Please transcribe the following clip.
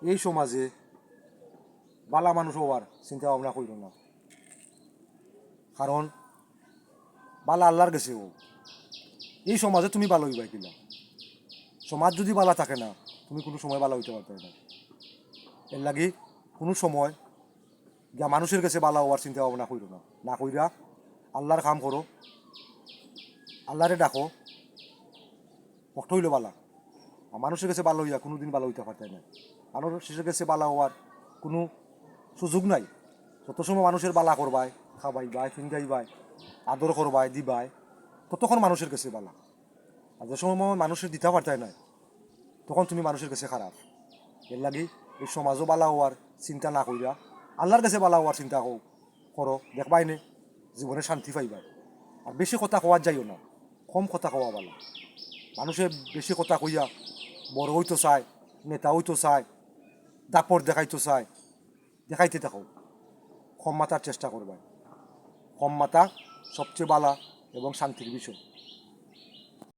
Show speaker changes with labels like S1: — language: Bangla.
S1: এই সমাজে বালা মানুষ হওয়ার চিন্তা ভাবনা করিল না, কারণ বালা আল্লাহর গেছে ও। এই সমাজে তুমি ভালো হইবা কিলা? সমাজ যদি বালা থাকে না, তুমি কোনো সময় ভালো হইতে পারতে না। এর লাগি কোনো সময় যা মানুষের কাছে বালা হওয়ার চিন্তা ভাবনা করিল না, না কইরা আল্লাহর কাম করো, আল্লাহরে ডাকো, কষ্ট হইল বালা। আর মানুষের কাছে ভালো হইয়া কোনোদিন ভালো হইতে পারতে না। মানুষের কাছে বালা হওয়ার কোনো সুযোগ নাই। যত সময় মানুষের বালা করবাই, খাবাইবাই, ফিঙ্গাইবাই, আদর করবাই, দিবাই, ততক্ষণ মানুষের কাছে বালা। আর যে সময় মানুষের দিতে পারতে নাই, তখন তুমি মানুষের কাছে খারাপ। এর লাগি এই সমাজও বালা হওয়ার চিন্তা না কইরা আল্লাহর কাছে বালা হওয়ার চিন্তা করো, দেখবাই নে জীবনে শান্তি পাইবাই। আর বেশি কথা কওয়ার যাইও না, কম কথা কওয়া বালা। মানুষে বেশি কথা কইয়া বড় হইতো চায়, নেতা হইতো চায়, দাপট দেখাইতো চায়, দেখাইতে থাকো। কম মাতার চেষ্টা করবাই। কম মাতা সবচেয়ে বালা এবং শান্তির বিষয়।